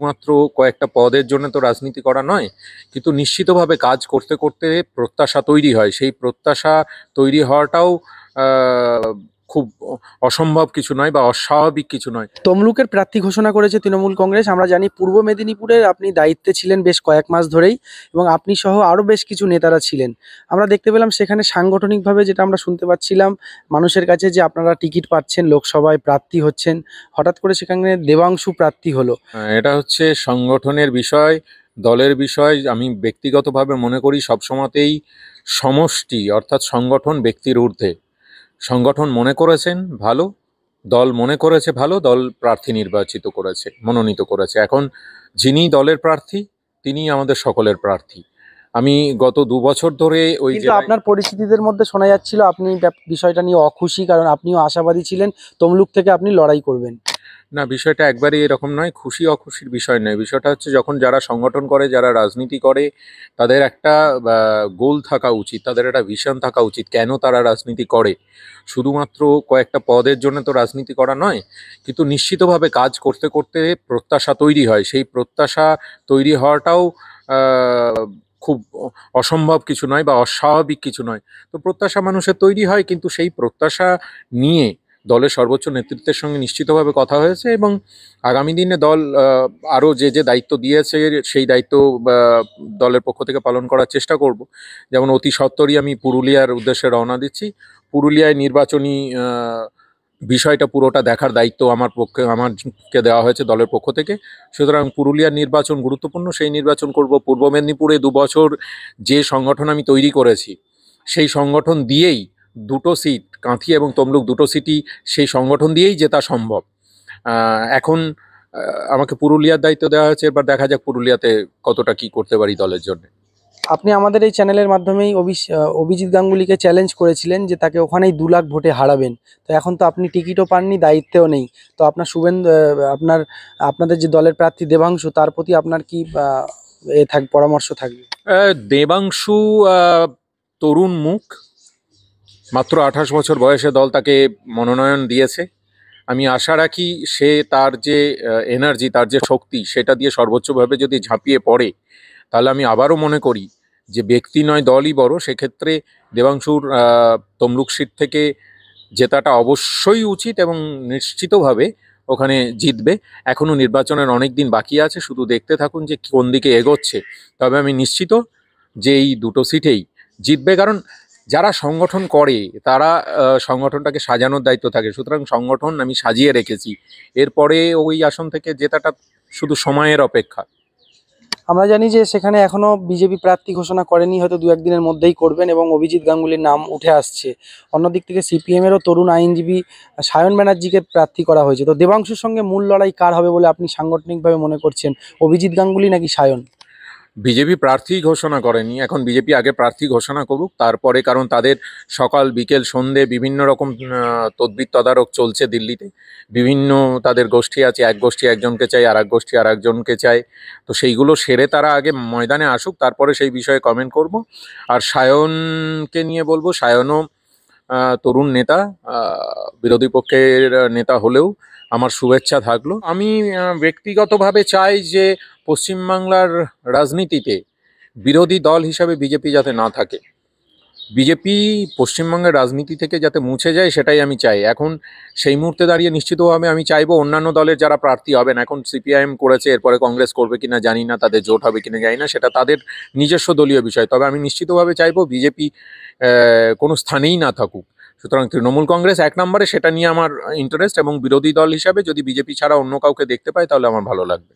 মাত্র কয়েকটা পদের জন্য তো রাজনীতি করা নয়, কিন্তু নিশ্চিতভাবে কাজ করতে করতে প্রত্যাশা তৈরি হয়। সেই প্রত্যাশা তৈরি হওয়াটাও খুব অসম্ভব কিছু নয় বা অস্বাভাবিক কিছু নয়। তমলুকের প্রার্থী ঘোষণা করেছে তৃণমূল কংগ্রেস। আমরা জানি পূর্ব মেদিনীপুরের আপনি দায়িত্বে ছিলেন বেশ কয়েক মাস ধরেই, এবং আপনি সহ আরও বেশ কিছু নেতারা ছিলেন। আমরা দেখতে পেলাম সেখানে সাংগঠনিকভাবে যেটা আমরা শুনতে পাচ্ছিলাম মানুষের কাছে, যে আপনারা টিকিট পাচ্ছেন, লোকসভায় প্রার্থী হচ্ছেন, হঠাৎ করে সেখানে দেবাংশু প্রার্থী হলো। এটা হচ্ছে সংগঠনের বিষয়, দলের বিষয়। আমি ব্যক্তিগতভাবে মনে করি সবসময়তেই সমষ্টি অর্থাৎ সংগঠন ব্যক্তির ঊর্ধ্বে। সংগঠন মনে করেছেন ভালো, দল মনে করেছে ভালো, দল প্রার্থী নির্বাচিত করেছে, মনোনীত করেছে। এখন যিনি দলের প্রার্থী তিনি আমাদের সকলের প্রার্থী। আমি গত 2 বছর ধরে ওই কিন্তু আপনার পরিচিতিদের মধ্যে শোনা যাচ্ছিল আপনি বিষয়টা নিয়ে অখুশি, কারণ আপনিও আশাবাদী ছিলেন তমলুক থেকে আপনি লড়াই করবেন। না, বিষয়টা একবারই এরকম নয়, খুশি অখুশির বিষয় নয়। বিষয়টা হচ্ছে যখন যারা সংগঠন করে, যারা রাজনীতি করে, তাদের একটা গোল থাকা উচিত, তাদের একটা ভিশন থাকা উচিত কেন তারা রাজনীতি করে। শুধুমাত্র কয়েকটা পদের জন্য তো রাজনীতি করা নয়, কিন্তু নিশ্চিতভাবে কাজ করতে করতে প্রত্যাশা তৈরি হয়। সেই প্রত্যাশা তৈরি হওয়াটাও খুব অসম্ভব কিছু নয় বা অস্বাভাবিক কিছু নয়। তো প্রত্যাশা মানুষের তৈরি হয়, কিন্তু সেই প্রত্যাশা নিয়ে দলের সর্বোচ্চ নেতৃত্বের সঙ্গে নিশ্চিতভাবে কথা হয়েছে, এবং আগামী দিনে দল আরও যে যে দায়িত্ব দিয়েছে সেই দায়িত্ব দলের পক্ষ থেকে পালন করার চেষ্টা করব। যেমন অতি সত্বরই আমি পুরুলিয়ার উদ্দেশ্যে রওনা দিচ্ছি। পুরুলিয়ায় নির্বাচনী বিষয়টা পুরোটা দেখার দায়িত্ব আমাকে দেওয়া হয়েছে দলের পক্ষ থেকে। সুতরাং পুরুলিয়ার নির্বাচন গুরুত্বপূর্ণ, সেই নির্বাচন করব। পূর্ব মেদিনীপুরে 2 বছর যে সংগঠন আমি তৈরি করেছি, সেই সংগঠন দিয়েই 2টো সিট, কাঁথি এবং তমলুক 2টো সিটই সেই সংগঠন দিয়েই জেতা সম্ভব। এখন আমাকে পুরুলিয়ার দায়িত্ব দেওয়া হয়েছে, এবার দেখা যাক পুরুলিয়াতে কতটা কি করতে পারি দলের জন্য। আপনি আমাদের এই চ্যানেলের মাধ্যমেই অভিজিৎ গাঙ্গুলিকে চ্যালেঞ্জ করেছিলেন যে তাকে ওখানেই 2 লাখ ভোটে হারাবেন। তো এখন তো আপনি টিকিটও পাননি, দায়িত্বেও নেই। তো আপনার আপনাদের যে দলের প্রার্থী দেবাংশু, তার প্রতি আপনার কি পরামর্শ থাকবে? দেবাংশু তরুণ মুখ, মাত্র 28 বছর বয়সে দল তাকে মনোনয়ন দিয়েছে। আমি আশা রাখি সে তার যে এনার্জি, তার যে শক্তি, সেটা দিয়ে সর্বোচ্চভাবে যদি ঝাঁপিয়ে পড়ে, তাহলে আমি আবারও মনে করি যে ব্যক্তি নয় দলই বড়। সেক্ষেত্রে দেবাংশুর তমলুক সিট থেকে জেতাটা অবশ্যই উচিত এবং নিশ্চিতভাবে ওখানে জিতবে। এখনও নির্বাচনের অনেক দিন বাকি আছে, শুধু দেখতে থাকুন যে কোন দিকে এগোচ্ছে। তবে আমি নিশ্চিত যে এই 2টো সিটেই জিতবে, কারণ যারা সংগঠন করে তারা সংগঠনটাকে সাজানোর দায়িত্ব থাকে। সুতরাং সংগঠন আমি সাজিয়ে রেখেছি, এরপরে ওই আসন থেকে জেতাটা শুধু সময়ের অপেক্ষা। আমরা জানি যে সেখানে এখনো বিজেপি প্রার্থী ঘোষণা করেনি, হয়তো 2-1 দিনের মধ্যেই করবেন, এবং অভিজিৎ গাঙ্গুলির নাম উঠে আসছে। অন্যদিক থেকে সিপিএমেরও তরুণ আইনজীবী সায়ন ব্যানার্জিকে প্রার্থী করা হয়েছে। তো দেবাংশুর সঙ্গে মূল লড়াই কার হবে বলে আপনি সাংগঠনিকভাবে মনে করছেন, অভিজিৎ গাঙ্গুলি নাকি সায়ন? বিজেপি প্রার্থী ঘোষণা করেনি, এখন বিজেপি আগে প্রার্থী ঘোষণা করুক, তারপরে। কারণ তাদের সকাল বিকেল সন্ধে বিভিন্ন রকম তদবির তদারক চলছে দিল্লিতে। বিভিন্ন তাদের গোষ্ঠী আছে, এক গোষ্ঠী একজনকে চাই, আর এক গোষ্ঠী আর একজনকে চায়। তো সেইগুলো সেরে তারা আগে ময়দানে আসুক, তারপরে সেই বিষয়ে কমেন্ট করব। আর সায়নকে নিয়ে বলবো, সায়নও তরুণ নেতা, বিরোধী পক্ষের নেতা হলেও আমার শুভেচ্ছা থাকলো। আমি ব্যক্তিগতভাবে চাই যে পশ্চিমবাংলার রাজনীতিতে বিরোধী দল হিসাবে বিজেপি যাতে না থাকে, বিজেপি পশ্চিমবঙ্গের রাজনীতি থেকে যাতে মুছে যায়, সেটাই আমি চাই। এখন সেই মুহূর্তে দাঁড়িয়ে নিশ্চিতভাবে আমি চাইবো অন্যান্য দলের যারা প্রার্থী হবেন, এখন সিপিআইএম করেছে, এরপরে কংগ্রেস করবে কিনা জানি না, তাদের জোট হবে কিনা জানি না, সেটা তাদের নিজস্ব দলীয় বিষয়। তবে আমি নিশ্চিতভাবে চাইবো বিজেপি কোনো স্থানেই না থাকুক। সুতরাং তৃণমূল কংগ্রেস 1 নম্বরে, সেটা নিয়ে আমার ইন্টারেস্ট, এবং বিরোধী দল হিসাবে যদি বিজেপি ছাড়া অন্য কাউকে দেখতে পাই তাহলে আমার ভালো লাগবে।